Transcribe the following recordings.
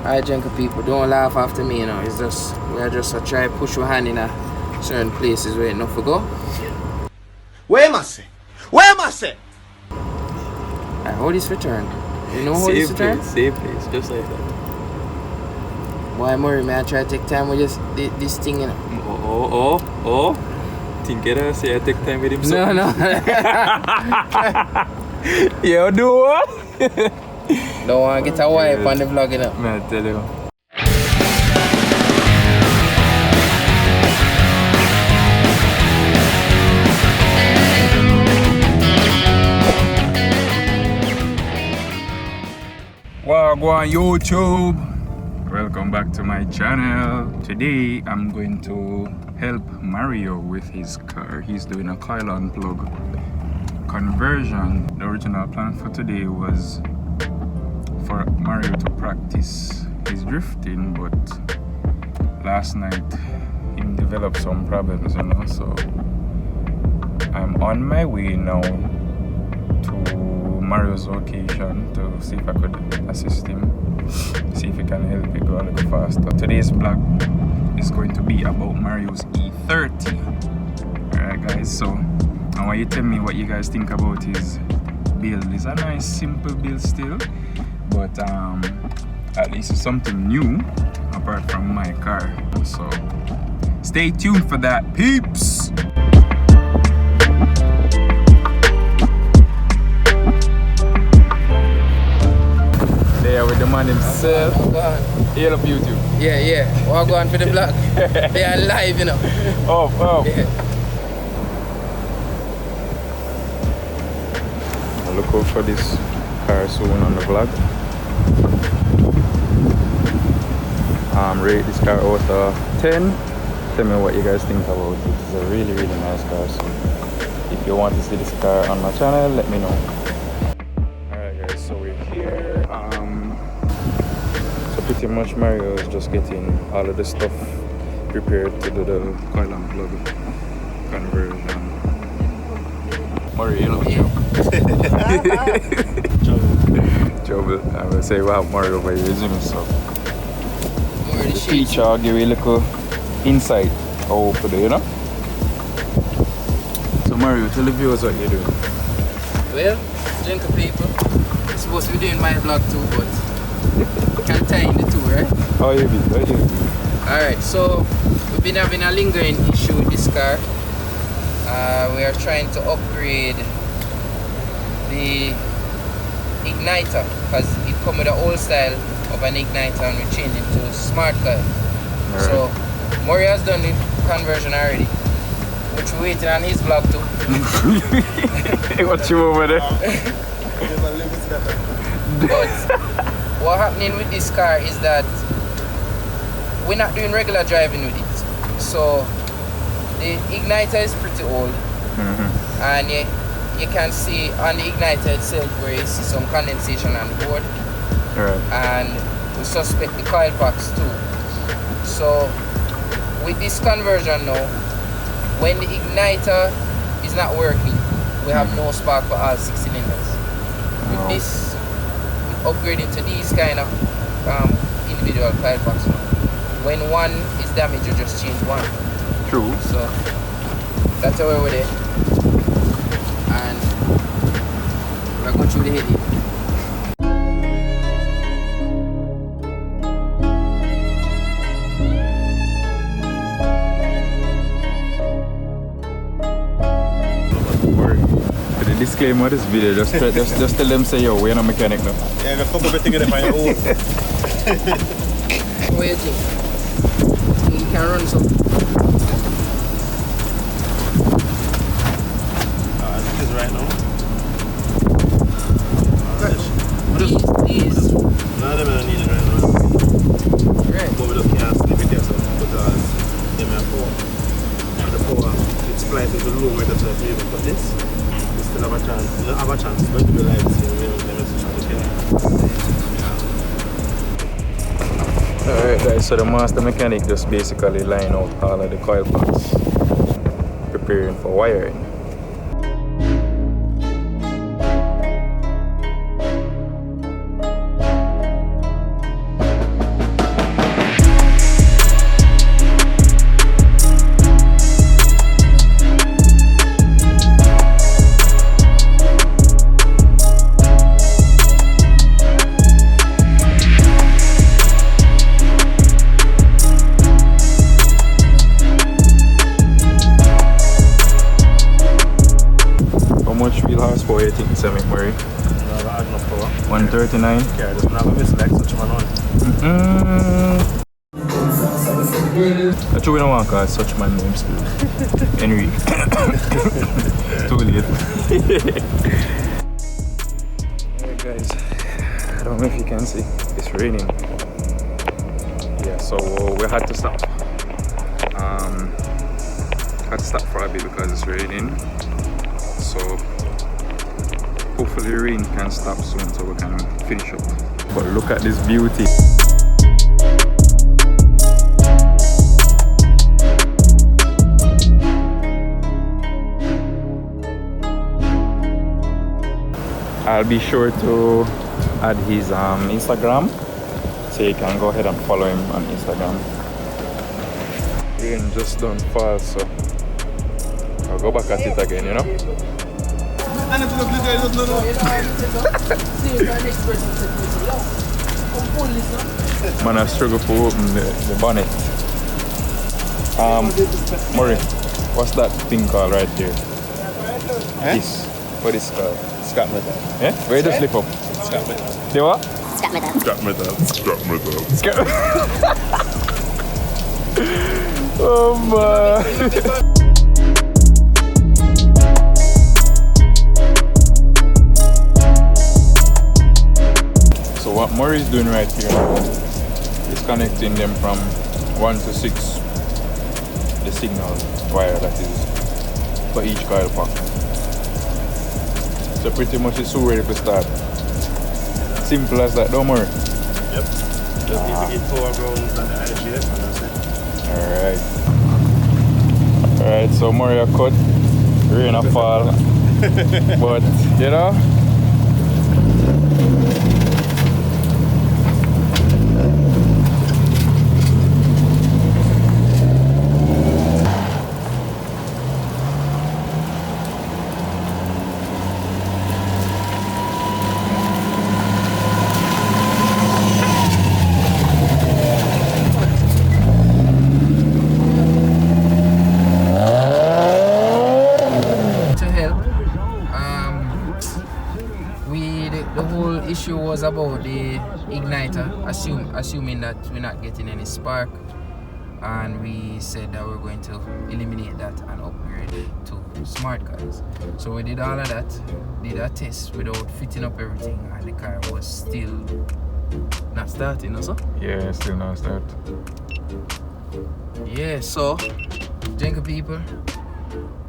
Alright, gentle people, don't laugh after me, you know. It's just, we are just try to push your hand in a certain places where enough to go. Where am I say? Where am I say? I hold this return. You know how this return? Same place, just like that. Why Murray, man, I try to take time with this thing, you know. Oh. Think you say I take time with him? So. No. You do what? Don't want to get a wipe on the vlog, you know. Man, I tell you. Wagwan YouTube! Welcome back to my channel. Today I'm going to help Mario with his car. He's doing a coil unplug conversion. The original plan for today was for Mario to practice his drifting, but last night he developed some problems, you know, so I'm on my way now to Mario's location to see if I could assist him, see if he can help me go a little faster. Today's vlog is going to be about Mario's E30. Alright guys, so I want you to tell me what you guys think about his build. It's a nice simple build still, but at least it's something new apart from my car. So stay tuned for that, peeps! There with the man himself. Hail up YouTube. Yeah. We're going for the vlog. They are live, you know. Oh. Yeah. I'll look out for this car soon on the vlog. Rate this car out of 10. Tell me what you guys think about it. It's a really nice car. So if you want to see this car on my channel, let me know. Alright guys, so we're here. So pretty much Mario is just getting all of the stuff prepared to do the coil and plug conversion. Mario, you know, Trouble. I will say we have Mario by using so. Teacher, I'll give you a little insight how to do, you know? So Mario, tell the viewers what you're doing. Well, gentle people, I'm supposed to be doing my vlog too, but can't tie in the two, right? How you be? Alright, so we've been having a lingering issue with this car. We are trying to upgrade the igniter because it comes with an old style of an igniter and we changed it to smart coil. Right. So Murray has done the conversion already, which we're waiting on his vlog too. What you over there? But what's happening with this car is that we're not doing regular driving with it. So the igniter is pretty old, and you can see on the igniter itself where you see some condensation on the board. Right. And we suspect the coil packs too. So with this conversion now, when the igniter is not working, we have no spark for all 6 cylinders. With this, upgrading to these kind of individual coil packs now. When one is damaged, you just change one. True. So that's how we're with it. And we're going through the heading. Disclaimer this video, just tell them say yo, we're not mechanic now. Yeah, the fuck everything in my own. What do you think? You can run some. This is right now. These. No, they don't need it right now. Right. But we just can't slip it there, so because they may have power. And the power, it's slightly below where the top even put this. Still have a chance. You have a chance. It's going to be live here. Alright guys, so the master mechanic just basically line out all of the coil packs, preparing for wiring. 139. Yeah, doesn't have a miss like such man on. Actually, we don't want to call such man name still. Henry. Too late. Alright guys, I don't know if you can see, it's raining. Yeah, so we had to stop. Had to stop for a bit because it's raining. So hopefully the rain can stop soon so we can finish up. But look at this beauty. I'll be sure to add his Instagram, so you can go ahead and follow him on Instagram. Rain just don't fall, so I'll go back at it again, you know? Man, I struggle to open the bonnet. Murray, what's that thing called right there? This. What is it called? Scrap metal. Yeah? Where does slip up? Scrap metal. The what? Scrap metal. Scrap metal. Scrap metal. Oh man. So what Murray is doing right here is connecting them from 1 to 6, the signal wire that is for each coil pack. So pretty much it's so ready to start. Simple as that, don't worry. Yep. Just need to get 4 rounds on the IGF and that's it. Alright, so Mario cut, rain a fall, but you know. Issue was about the igniter, assuming that we're not getting any spark, and we said that we're going to eliminate that and upgrade to smart coils. So we did all of that, did a test without fitting up everything, and the car was still not starting also. Yeah, still not start. Yeah, so Jenka people,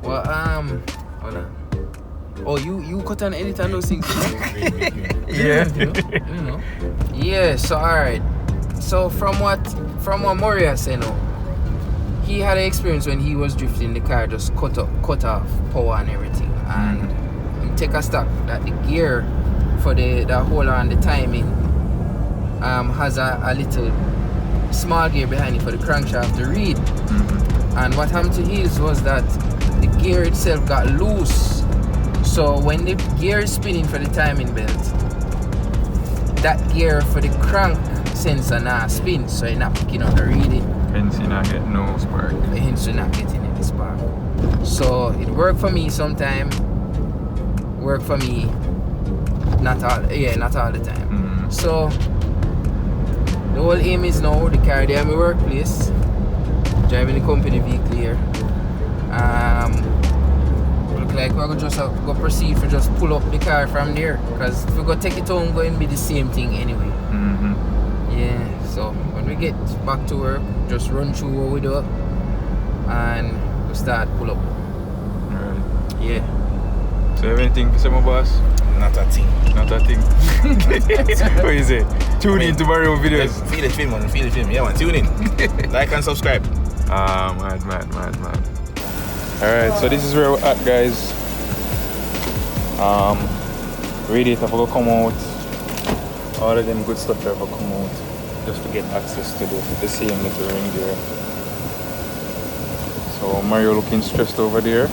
well hold on. Oh, you cut and edit and those things. Yeah. You know. Yeah, so alright. So from what Moria said now, he had an experience when he was drifting, the car just cut off power and everything. And he take a stock that the gear for the hold on the timing has a little small gear behind it for the crankshaft to read. And what happened to his was that the gear itself got loose. So when the gear is spinning for the timing belt, that gear for the crank sensor now spin, so you're not picking up the reading. Hence you not get no spark. Hence you're not getting any spark. So it worked for me sometime, worked for me not all the time. So the whole aim is now the car there at my workplace, driving the company vehicle here. Like we're gonna just go proceed for just pull up the car from there, because if we go take it home, going to be the same thing anyway. Yeah, so when we get back to work, just run through what we do and we start pull up. Alright. Yeah. So everything for my boss? Not a thing. Not a thing. What is it? Tune in to Mario videos. Feel the film, man. Feel the film. Yeah, man. Tune in. Like and subscribe. Mad. Alright, so this is where we're at, guys. Radiator will come out. All of them good stuff will come out. Just to get access to the same little ring there. So Mario looking stressed over there.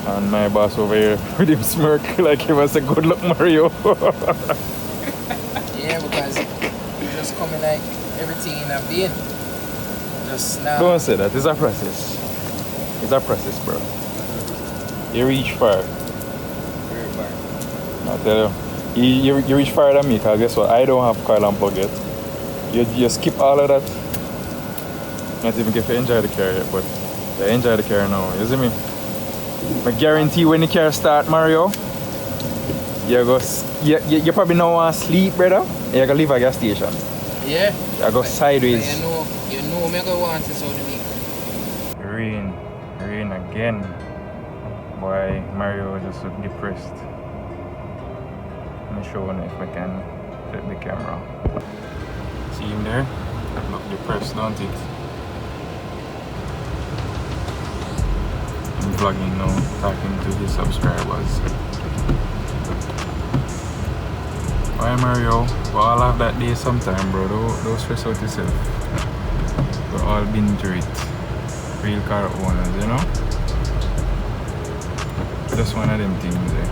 And my boss over here with him smirk like he was a good luck Mario. Yeah, because you just coming like everything in a bin. Just now. Don't say that, it's a process. It's a process, bro. You reach far. Very far. I tell you, You reach further than me, because guess what? I don't have coil and plug yet. You skip all of that. Not even if you enjoy the car yet, but you enjoy the car now. You see me? I guarantee when the car start, Mario, you probably don't want to sleep, brother. You're going to leave a gas station. Yeah. I go sideways. You know me go want this out of me. Rain again. Boy, Mario just look depressed. Let me show you if I can flip the camera. See him there? Look depressed, don't it? I'm vlogging now, talking to his subscribers. Why Mario? We all have that day sometime, bro. Don't stress out yourself. We've all been through it. Real car owners, you know? Just one of them things there.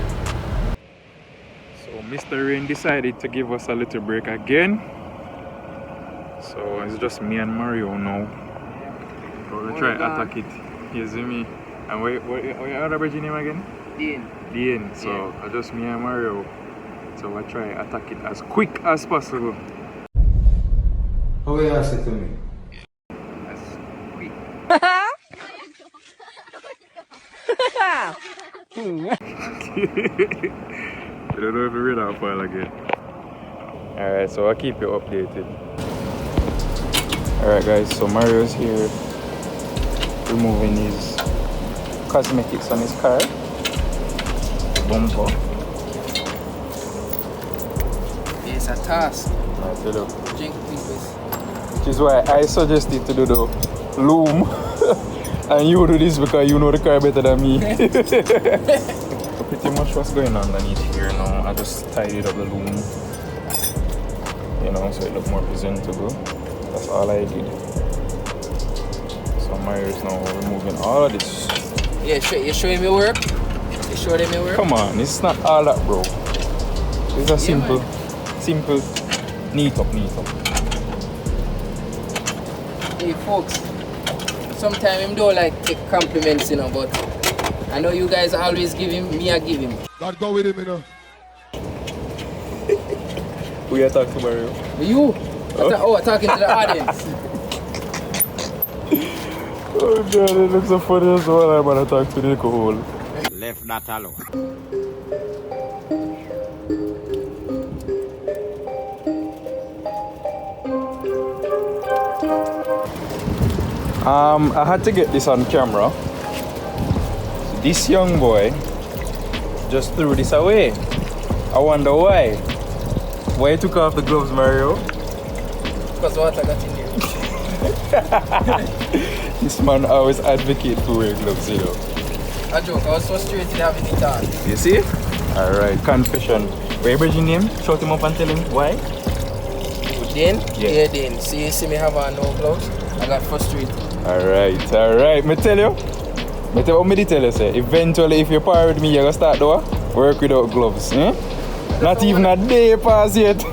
So Mr. Rain decided to give us a little break again. So it's just me and Mario now. So we'll try attack it. You see me? And what your other bridge name again? Dean. So yeah. Just me and Mario. So we'll try attack it as quick as possible. How will you ask it to me? As quick. I don't know if you read that file again. Alright, so I'll keep you updated. Alright guys, so Mario's here removing his cosmetics on his car. Bumper. It's a task. I tell you. Drink people's. Which is why I suggested to do the loom. And you do this because you know the car better than me. So pretty much what's going on underneath here now. I just tidied up the loom. You know, so it looked more presentable. That's all I did. So Mario is now removing all of this. Yeah, you showing me work? You showing me work? Come on, it's not all that, bro. It's a simple, neat up. Hey folks, sometimes him don't like take compliments, you know, but I know you guys always give him, me I give him. God go with him, you know. Who you talk to, Mario? You? I'm talking to the audience. Oh god, it looks so funny as well. I'm gonna talk to the alcohol. Left that alone. I had to get this on camera. This young boy just threw this away. I wonder why. Why you took off the gloves, Mario? Because water got in here. This man always advocate for wearing gloves, you know. A joke, I was frustrated having it on. You see? Alright, confession. What's your name? Shout him up and tell him why. Dean? Yeah. Dean. See me have on no gloves? I got frustrated. Alright. Me tell you. What me tell you, say, eventually if you part with me, you're gonna start to work without gloves. Eh? Not even a day pass yet.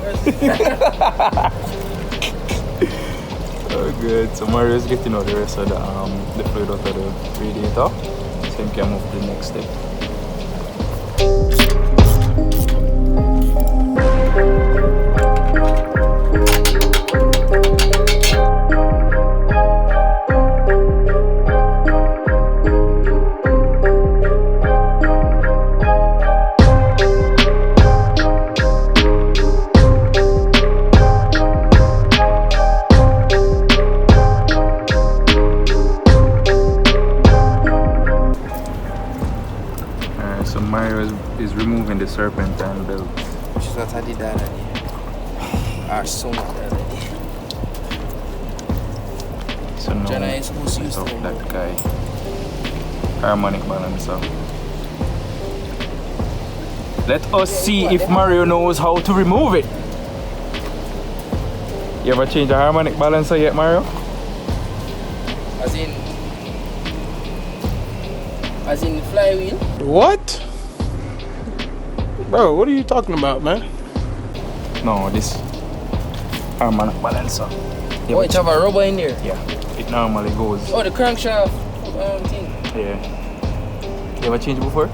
Oh good. So Mario's getting out the rest of the fluid out of the radiator. So we can move to the next step. So Mario is removing the serpentine belt. Which is what I did already. Or soon already. So now Jonnoi is supposed to use of the that guy. Harmonic balancer. Let us see if Mario knows how to remove it. You ever change a harmonic balancer yet, Mario? As in flywheel? What? Bro, what are you talking about, man? No, this harmonic balancer. Oh, it have a rubber in there? Yeah, it normally goes. Oh, the crankshaft thing? Yeah. You ever changed before?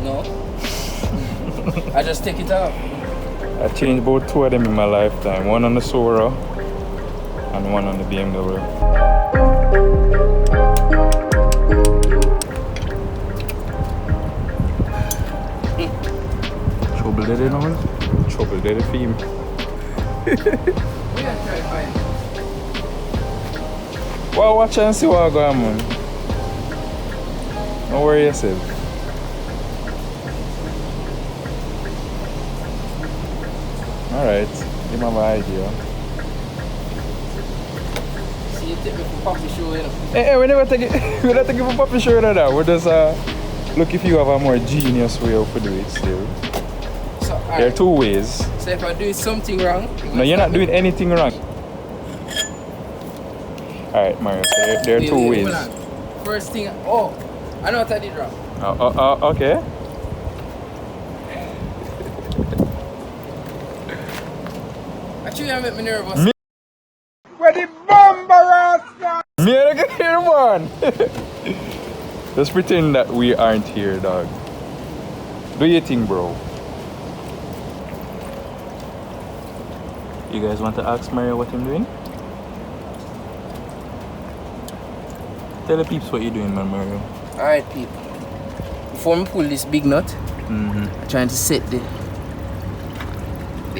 No. I just take it off. I changed about 2 of them in my lifetime. One on the Sora and one on the BMW. Trouble did it now? Trouble did it for him. We are trying to find it. Well, watch and see what going on, man. Don't worry yourself. Alright, you have an idea. See, you take me for puppy show, you know. Hey, we never take it. We don't take it for puppy show or that. We just look if you have a more genius way of to do it still. So, There are 2 ways. So if I do something wrong, No, you're not doing anything wrong. Alright, Mario, so there are 2 ways. hold on. First thing, oh, I know what I did wrong. Okay. Actually, I make me nervous. Me- Where the bomber rasta? Me and I here, man. Just pretend that we aren't here, dog. Do your thing, bro. You guys want to ask Mario what I'm doing? Tell the peeps what you're doing, man, Mario. Alright, people. Before I pull this big nut, I'm trying to set the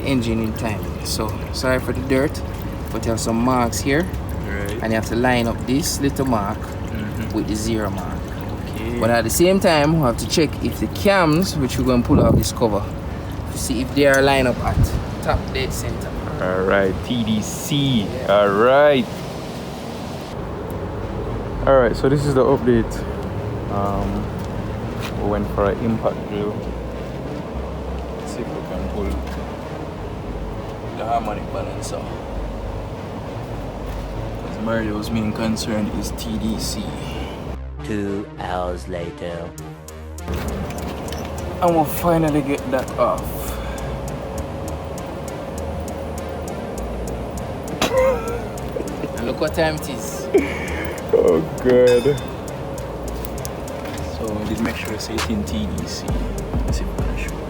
engine in time. So, sorry for the dirt, but you have some marks here. Right. And you have to line up this little mark with the 0 mark. Okay. But at the same time, we have to check if the cams, which we're going to pull off this cover, to see if they are lined up at top dead center. Alright, TDC. Alright. Alright, so this is the update. We went for an impact drill. Let's see if we can pull The harmonic balance out. Because Mario's main concern is TDC. 2 hours later. And we'll finally get that off. And look what time it is. Oh god. So we did make sure to say it in TDC. Let's see if we can show it.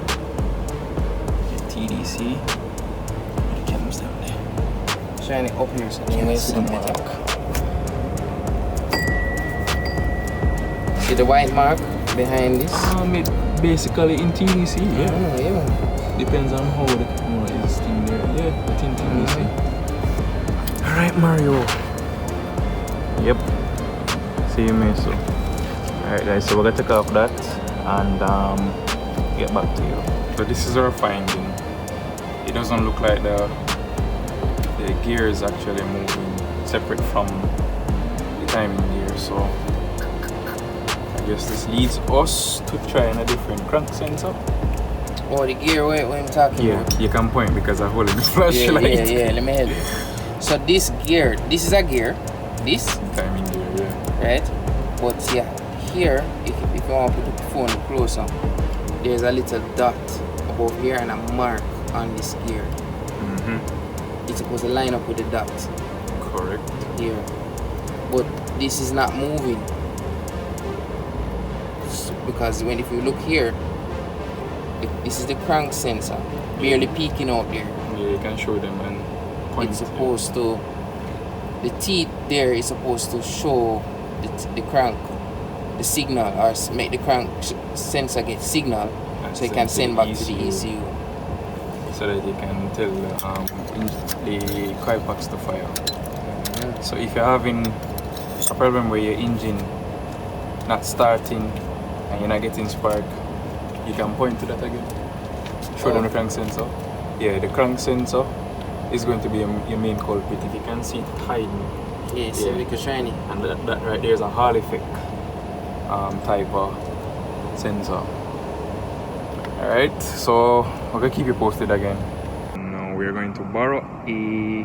Okay, TDC. The cams down there. Shine it up here so you can see the mark. See the white mark behind this? Basically in TDC, yeah. Yeah. Depends on how the camera is in there. Yeah, but in TDC. Alright, Mario. Yep. See you, mate. So, alright, guys. So we're gonna take off that and get back to you. So this is our finding. It doesn't look like the gear is actually moving separate from the timing gear. So I guess this leads us to try a different crank sensor. Oh, the gear, what I'm talking about? You can point because I'm holding the flashlight. Yeah, let me help you. So this gear, this is a gear. This, Timing gear, yeah. right? But yeah, here, if you want to put the phone closer, there's a little dot above here and a mark on this gear. It's supposed to line up with the dot. Correct. Here. But this is not moving. Because if you look here, this is the crank sensor, barely peeking out there. Yeah, you can show them and point. It's supposed to, the teeth there is supposed to show the crank, the signal, or make the crank sensor get signal so it can send back to the ECU. So that you can tell the coil packs to fire. So if you're having a problem where your engine not starting and you're not getting spark, you can point to that again. Show them the crank sensor. Yeah, the crank sensor is going to be your main culprit. If you can see it hiding. Yeah, see we can shine it. And that right there is a Hall effect type of sensor. Alright, so we're gonna keep you posted again. Now we're going to borrow a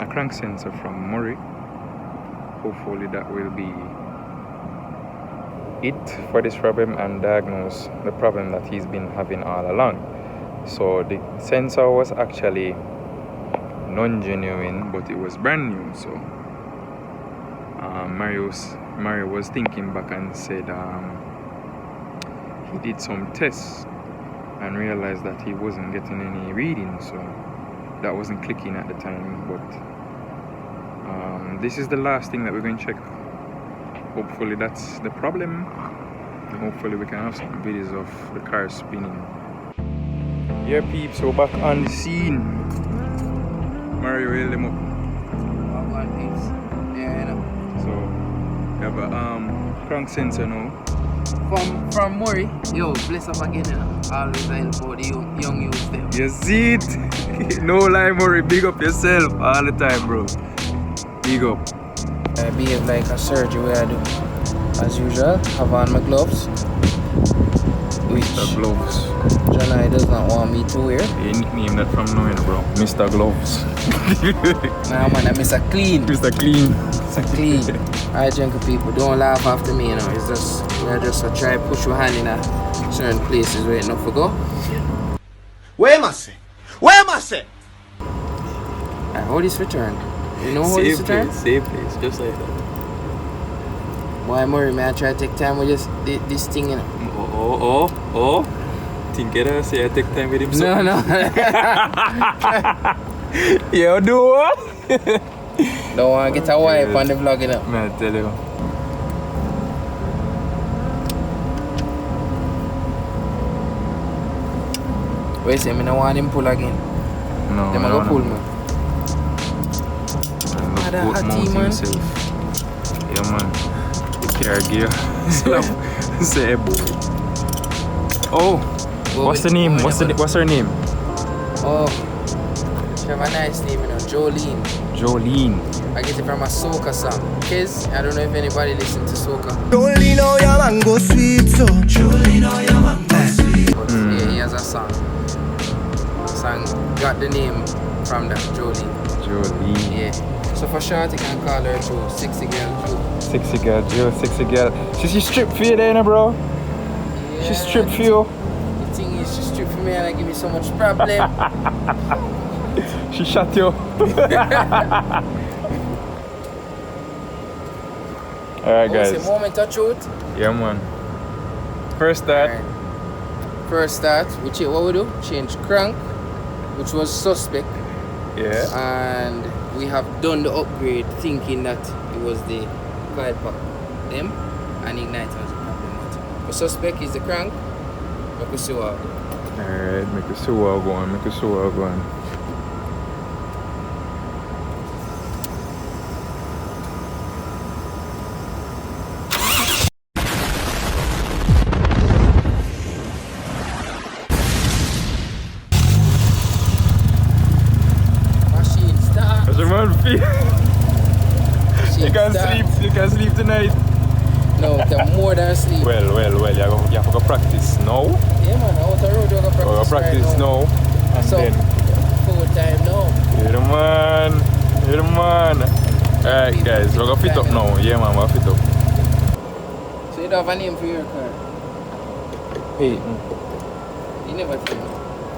crank sensor from Murray. Hopefully that will be it for this problem and diagnose the problem that he's been having all along. So the sensor was actually non-genuine, but it was brand new. So Mario was thinking back and said he did some tests and realized that he wasn't getting any reading, so that wasn't clicking at the time. But this is the last thing that we're going to check. Hopefully that's the problem, and hopefully we can have some videos of the car spinning. Yeah peeps, we're back on the scene. Mario held them up. Yeah, you know. So we have a crank sensor now. From Murray, yo, bless up again, you know. Always help out the young youths them. You see it? No lie, Murray, big up yourself all the time, bro. Big up. I behave like a surgery where I do. As usual, have on my gloves. Which Mr. Gloves. Jonnoi does not want me to wear. You nickname that from now, bro. Mr. Gloves. Nah man, I'm Mr. Clean. Mr. Clean. Mr. Clean. Alright, jungle people, don't laugh after me, you know. It's just, we're just try to push your hand in a certain places where it not for go. Where am I say? Where am I say? Alright, hold this return. You know how this return? Same place, just like that. Why Murray, man, I try to take time with this thing, you know. Oh. Think you say I take time with him, so. No. You do what? Don't want to get a wipe on the vlog, you know. Man, I tell you. Wait, say, I don't want him pull again. No, Them go pull me. Look good mount himself. Yeah, man. The car gear. Say, boy. Oh, what's the name? What's her name? Oh, she have a nice name, you know, Jolene. Jolene. I get it from a soca song. Kids, I don't know if anybody listen to soca. Jolene, oh your mango sweet so. Jolene, oh your mango sweet. But yeah, he has a song. Song got the name from that, Jolene. Jolene. Yeah. So for short, you can call her Joe. Sexy girl Joe. Sexy girl, Joe, sexy girl. She stripped for you then, bro? Yeah, She stripped for you? The thing is, she stripped for me and I give me so much problem. She shot you. Alright guys. It's a moment of truth. Yeah man. First start. Alright. First start, what we do? Change crank, which was suspect. Yeah. And we have done the upgrade thinking that it was the coil pack them and igniter was the problem. But the suspect is the crank. Make us see what. Alright, make us see what going, make us see what going. Machine start. How's your man feel? You can sleep tonight. No, can more than sleep. Well, you have to go practice now. Yeah man, out the road you go practice, Practice right now. And So, then full time now. you're the man. Alright guys, we're gonna fit up now. Yeah man, we're fit up. So you don't have a name for your car? Peyton. You never tell me.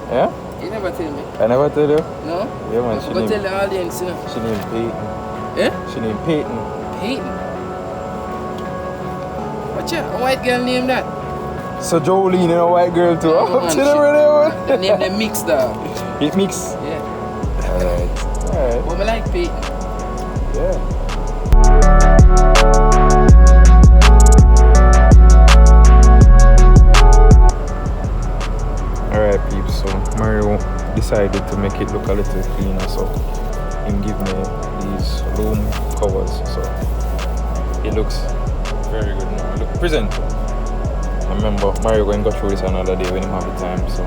Yeah? You never tell me. I never tell you. No? Yeah man, You go tell the audience, you know. she named Peyton. Eh? She named Peyton. Peyton. What's your white girl name that? So Jolene and a white girl too. Oh, man, To the radio. the name they mix dog. It mix. Yeah. Alright. But I like Peyton. Yeah. Alright peeps, so Mario decided to make it look a little cleaner, so him give me these loom covers, so it looks very good now. Look presentable. I remember Mario going to go through this another day when he have the time, so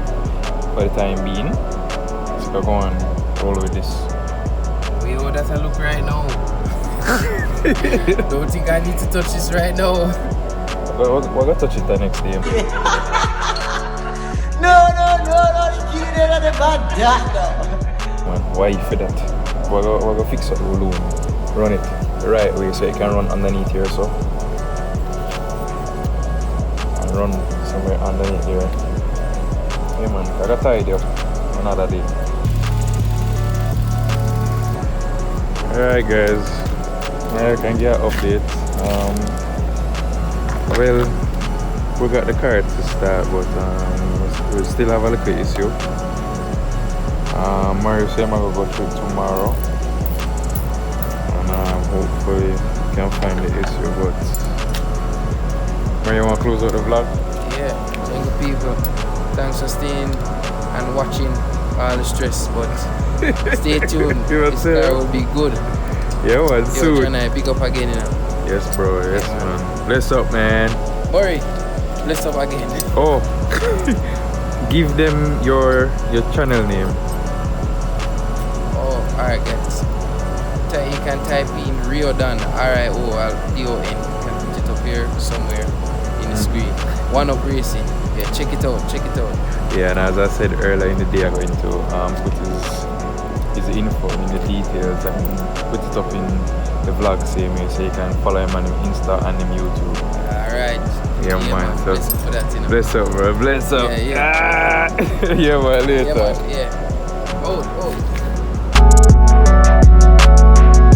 for the time being, let's go and roll with this. We how that I look right now. Don't think I need to touch this right now. We're going to touch it the next day. No, you get it the bad doctor. Man, why you for that? We're going to fix up the loom, run it the right way so it can run underneath here, so. And run somewhere underneath here. Hey man, I got tired of another day. Alright guys, now I can get an update. Well, we got the car to start, but we still have a little issue. Mario said I'm gonna go through tomorrow, and hopefully we can find the issue. But Mario, you want to close out the vlog? Yeah, thank you people. Thanks for staying and watching all the stress, but stay tuned. This car will be good. Yeah, well, Yo, soon. Jonnoi, pick up again, you know. Yes, bro. Yes, Yeah, man. Bless up, man. Murray, bless up again. Oh, give them your channel name. Oh, alright guys. You can type in Riodon, RIOLDON. You can put it up here somewhere in the screen. One Up Racing. Yeah, check it out, check it out. Yeah, and as I said earlier in the day, I'm going to put his info in the details and put it up in the vlog same way, so you can follow him on Insta and him YouTube. Alright. Yeah, man. So Bless for that, you know. bless up, bro. Bless up. Yeah, Yeah, man. Later. Yeah, man, yeah. Oh.